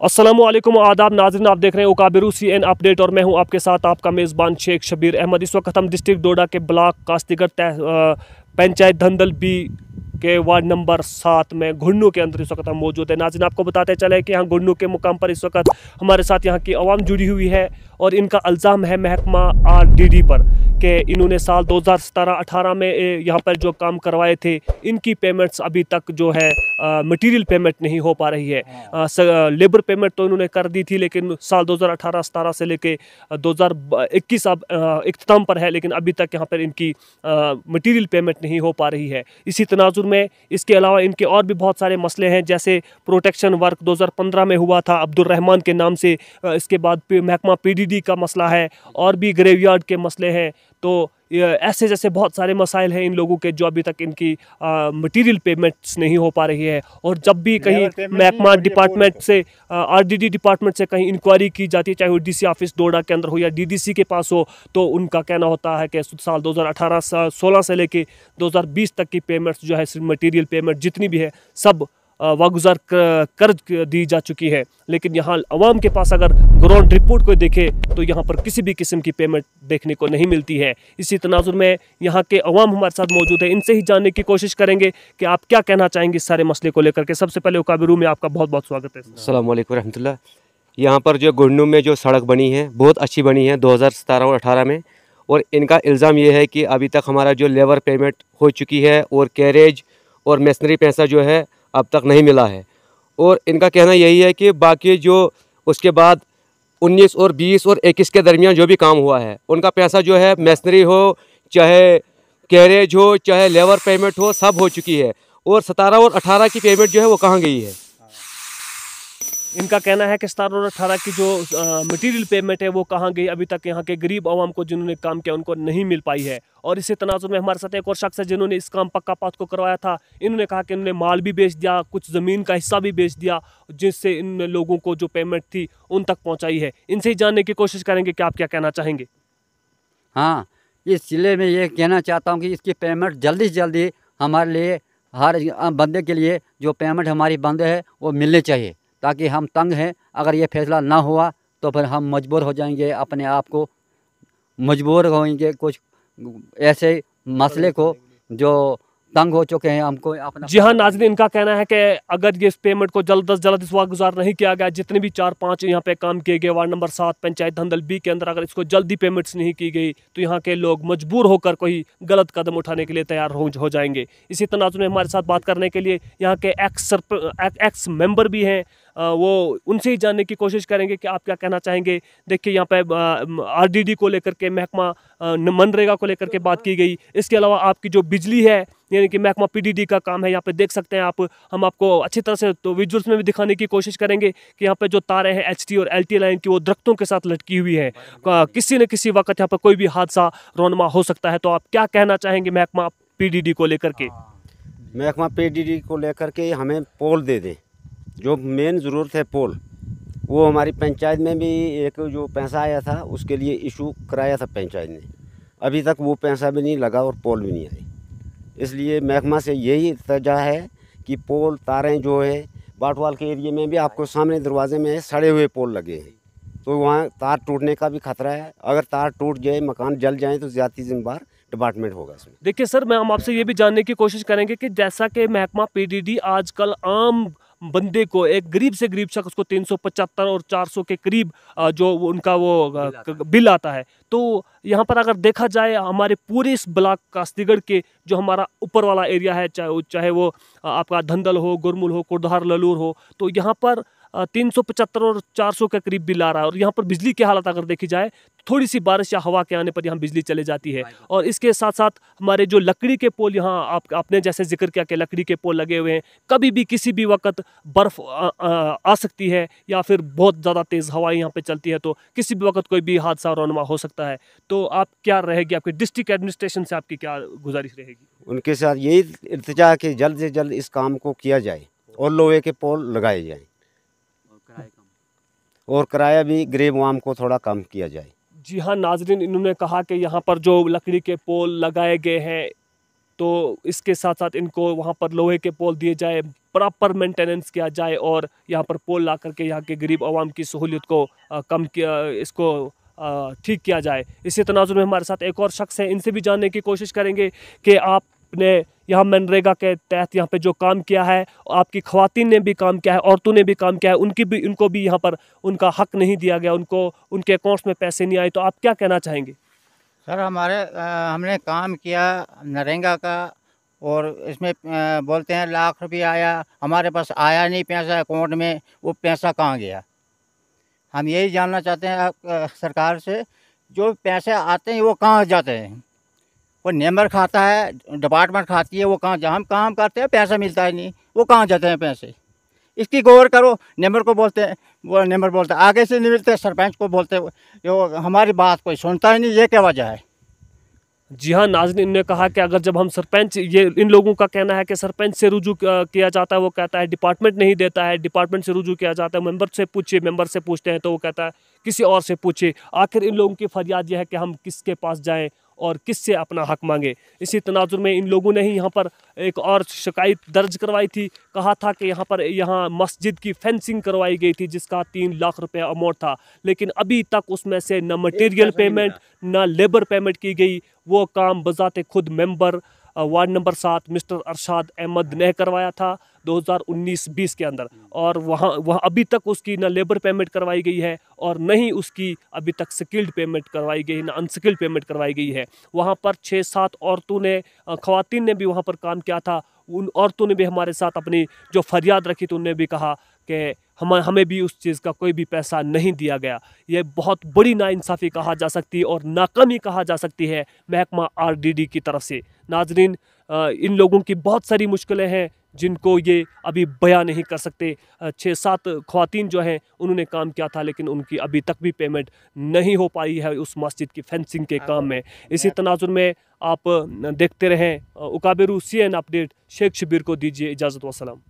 अस्सलामुअलैकुम आदाब नाज़रीन, आप देख रहे हैं उकाबिरू CN अपडेट और मैं हूं आपके साथ आपका मेज़बान शेख शबीर अहमद। इस वक्त हम डिस्ट्रिक्ट डोडा के ब्लॉक कास्तिगर पंचायत धंदल बी के वार्ड नंबर 7 में घुन्नू के अंदर इस वक्त हम मौजूद है। नाज़रीन, आपको बताते चले कि यहाँ घुन्नू के मुकाम पर इस वक्त हमारे साथ यहाँ की आवाम जुड़ी हुई है और इनका इल्ज़ाम है महकमा RDD पर कि इन्होंने साल 2017-18 में यहाँ पर जो काम करवाए थे इनकी पेमेंट्स अभी तक जो है मटेरियल पेमेंट नहीं हो पा रही है। लेबर पेमेंट तो इन्होंने कर दी थी, लेकिन साल 2018-17 से लेके 2021 अब इख्तिताम पर है, लेकिन अभी तक यहाँ पर इनकी मटेरियल पेमेंट नहीं हो पा रही है। इसी तनाजुर में इसके अलावा इनके और भी बहुत सारे मसले हैं, जैसे प्रोटेक्शन वर्क 2015 में हुआ था अब्दुल रहमान के नाम से। इसके बाद महकमा PDD का मसला है और भी ग्रेवयार्ड के मसले हैं। तो ऐसे जैसे बहुत सारे मसाइल हैं इन लोगों के जो अभी तक इनकी मटेरियल पेमेंट्स नहीं हो पा रही है। और जब भी कहीं महकमा डिपार्टमेंट से RDD डिपार्टमेंट से कहीं इंक्वायरी की जाती है, चाहे वो DC ऑफिस डोडा के अंदर हो या DDC के पास हो, तो उनका कहना होता है कि साल 2018-16 से लेके 2020 तक की पेमेंट्स जो है मटेरियल पेमेंट जितनी भी है सब वागुजार कर दी जा चुकी है। लेकिन यहाँ अवाम के पास अगर ग्राउंड रिपोर्ट को देखे तो यहाँ पर किसी भी किस्म की पेमेंट देखने को नहीं मिलती है। इसी तनाजुर में यहाँ के अवाम हमारे साथ मौजूद है, इनसे ही जानने की कोशिश करेंगे कि आप क्या कहना चाहेंगे इस सारे मसले को लेकर के। सबसे पहले उकाबिरू में आपका बहुत बहुत स्वागत है। अस्सलाम वालेकुम रहमतुल्लाह। यहाँ पर जो घुन्नू में जो सड़क बनी है बहुत अच्छी बनी है 2017 और 18 में, और इनका इल्ज़ाम ये है कि अभी तक हमारा जो लेबर पेमेंट हो चुकी है और कैरेज और मेसनरी पैसा जो है अब तक नहीं मिला है। और इनका कहना यही है कि बाकी जो उसके बाद 19 और 20 और 21 के दरमियान जो भी काम हुआ है उनका पैसा जो है मेसनरी हो चाहे कैरेज हो चाहे लेबर पेमेंट हो सब हो चुकी है, और 17 और 18 की पेमेंट जो है वो कहाँ गई है। इनका कहना है कि 17 और 18 की जो मटेरियल पेमेंट है वो कहाँ गई, अभी तक यहाँ के गरीब आवाम को जिन्होंने काम किया उनको नहीं मिल पाई है। और इसी तनाजुर में हमारे साथ एक और शख्स है जिन्होंने इस काम पक्का पात को करवाया था। इन्होंने कहा कि इन्होंने माल भी बेच दिया, कुछ ज़मीन का हिस्सा भी बेच दिया, जिससे इन लोगों को जो पेमेंट थी उन तक पहुँचाई है। इनसे ही जानने की कोशिश करेंगे कि आप क्या कहना चाहेंगे। हाँ, इस जिले में ये कहना चाहता हूँ कि इसकी पेमेंट जल्दी से जल्दी हमारे लिए, हर बंदे के लिए जो पेमेंट हमारी बंद है वो मिलनी चाहिए, ताकि हम तंग हैं। अगर ये फैसला ना हुआ तो फिर हम मजबूर हो जाएंगे, अपने आप को मजबूर होंगे कुछ ऐसे मसले को जो तंग हो चुके हैं हमको अपना। जी हाँ नाज़रीन, इनका कहना है कि अगर ये इस पेमेंट को जल्द से जल्द इस वक्त गुजार नहीं किया गया, जितने भी 4-5 यहाँ पे काम किए गए वार्ड नंबर 7 पंचायत धंदल B के अंदर, अगर इसको जल्दी पेमेंट्स नहीं की गई तो यहाँ के लोग मजबूर होकर कोई गलत कदम उठाने के लिए तैयार हो जाएंगे। इसी तनाजुर में हमारे साथ बात करने के लिए यहाँ के एक्स मेंबर भी हैं, वो उनसे ही जानने की कोशिश करेंगे कि आप क्या कहना चाहेंगे। देखिए यहाँ पे RDD को लेकर के, महकमा मनरेगा को लेकर के बात की गई। इसके अलावा आपकी जो बिजली है यानी कि महकमा PDD का काम है, यहाँ पे देख सकते हैं आप, हम आपको अच्छी तरह से तो विजुअल्स में भी दिखाने की कोशिश करेंगे कि यहाँ पे जो तारें हैं HT और LT लाइन की वो दरख्तों के साथ लटकी हुई है। किसी न किसी वक्त यहाँ पर कोई भी हादसा रोनमा हो सकता है। तो आप क्या कहना चाहेंगे महकमा PDD को लेकर के। महकमा PDD को लेकर के हमें पोल दे दें, जो मेन ज़रूरत है पोल। वो हमारी पंचायत में भी एक जो पैसा आया था उसके लिए इशू कराया था पंचायत ने, अभी तक वो पैसा भी नहीं लगा और पोल भी नहीं आई। इसलिए महकमा से यही इल्तिजा है कि पोल तारें जो है बाटवाल के एरिया में भी आपको सामने दरवाजे में सड़े हुए पोल लगे हैं, तो वहाँ तार टूटने का भी खतरा है। अगर तार टूट जाए, मकान जल जाए तो ज़्यादा जिम्मेदार डिपार्टमेंट होगा इसमें। देखिए सर, मैं हम आपसे ये भी जानने की कोशिश करेंगे कि जैसा कि महकमा PDD आजकल आम बंदे को, एक गरीब से गरीब शख्स को 375 और 400 के करीब जो उनका वो बिल आता है, तो यहाँ पर अगर देखा जाए हमारे पूरे इस ब्लॉक कास्तिगढ़ के जो हमारा ऊपर वाला एरिया है, चाहे वो आपका धंदल हो, गुरमुल हो, कुर्धार ललूर हो, तो यहाँ पर 375 और 400 के करीब बिल आ रहा है। और यहाँ पर बिजली की हालत अगर देखी जाए, थोड़ी सी बारिश या हवा के आने पर यहाँ बिजली चले जाती है। और इसके साथ साथ हमारे जो लकड़ी के पोल, यहाँ आपने जैसे जिक्र किया कि लकड़ी के पोल लगे हुए हैं, कभी भी किसी भी वक्त बर्फ़ आ सकती है या फिर बहुत ज़्यादा तेज़ हवाएं यहाँ पे चलती है, तो किसी भी वक्त कोई भी हादसा रोनमा हो सकता है। तो आप क्या रहेगी, आपकी डिस्ट्रिक्ट एडमिनिस्ट्रेशन से आपकी क्या गुजारिश रहेगी? उनके साथ यही इल्तिजा है कि जल्द से जल्द इस काम को किया जाए और लोहे के पोल लगाए जाएँ और किराया भी गरीब आवाम को थोड़ा कम किया जाए। जी हाँ नाजरीन, इन्होंने कहा कि यहाँ पर जो लकड़ी के पोल लगाए गए हैं तो इसके साथ साथ इनको वहाँ पर लोहे के पोल दिए जाए, प्रॉपर मेंटेनेंस किया जाए और यहाँ पर पोल ला करके यहाँ के गरीब आवाम की सहूलियत को कम किया, इसको ठीक किया जाए। इसी तनाजुर में हमारे साथ एक और शख्स है, इनसे भी जानने की कोशिश करेंगे कि आपने यहाँ मनरेगा के तहत यहाँ पे जो काम किया है, आपकी ख़वातीन ने भी काम किया है, औरतों ने भी काम किया है, उनको भी यहाँ पर उनका हक नहीं दिया गया, उनके अकाउंट्स में पैसे नहीं आए, तो आप क्या कहना चाहेंगे? सर हमने काम किया नरेगा का, और इसमें बोलते हैं लाख रुपया आया, हमारे पास आया नहीं पैसा अकाउंट में, वो पैसा कहाँ गया? हम यही जानना चाहते हैं सरकार से, जो पैसे आते हैं वो कहाँ जाते हैं? वो नेम्बर खाता है, डिपार्टमेंट खाती है, वो कहाँ हम काम करते हैं पैसा मिलता ही नहीं, वो कहाँ जाते हैं पैसे? इसकी गौर करो। नेम्बर को बोलते हैं, वो नेम्बर बोलते हैं आगे से नहीं मिलते, सरपंच को बोलते हैं, जो हमारी बात कोई सुनता ही नहीं, ये क्या वजह है? जी हाँ नाज़रीन, ने कहा कि अगर जब हम सरपंच, ये इन लोगों का कहना है कि सरपंच से रुजू किया जाता है, वो कहता है डिपार्टमेंट नहीं देता है, डिपार्टमेंट से रुजू किया जाता है, मेंबर से पूछिए, मेंबर से पूछते हैं तो वो कहता है किसी और से पूछिए। आखिर इन लोगों की फरियाद यह है कि हम किसके पास जाएं और किससे अपना हक मांगे। इसी तनाजुर में इन लोगों ने ही यहाँ पर एक और शिकायत दर्ज करवाई थी, कहा था कि यहाँ मस्जिद की फेंसिंग करवाई गई थी जिसका 3 लाख रुपए अमाउंट था, लेकिन अभी तक उसमें से न मटेरियल पेमेंट न लेबर पेमेंट की गई। वो काम बजाते खुद member ward number 7 mister Arshad Ahmed ने करवाया था 2019-20 के अंदर, और वहाँ अभी तक उसकी न लेबर पेमेंट करवाई गई है और न ही उसकी अभी तक स्किल्ड पेमेंट करवाई गई, न अनस्किल्ड पेमेंट करवाई गई है। वहाँ पर 6-7 औरतों ने, ख़वातीन ने भी वहाँ पर काम किया था। उन औरतों ने भी हमारे साथ अपनी जो फरियाद रखी तो उन्होंने भी कहा कि हमें भी उस चीज़ का कोई भी पैसा नहीं दिया गया। ये बहुत बड़ी नाइंसाफ़ी कहा जा सकती है और नाकामी कहा जा सकती है महकमा RDD की तरफ से। नाजरीन, इन लोगों की बहुत सारी मुश्किलें हैं जिनको ये अभी बयां नहीं कर सकते। 6-7 ख़वातीन जो हैं उन्होंने काम किया था, लेकिन उनकी अभी तक भी पेमेंट नहीं हो पाई है उस मस्जिद की फेंसिंग के काम में। इसी तनाजुर में आप देखते रहें उकाबिरू CN अपडेट। शेख शबीर को दीजिए इजाज़त, वस्सलाम।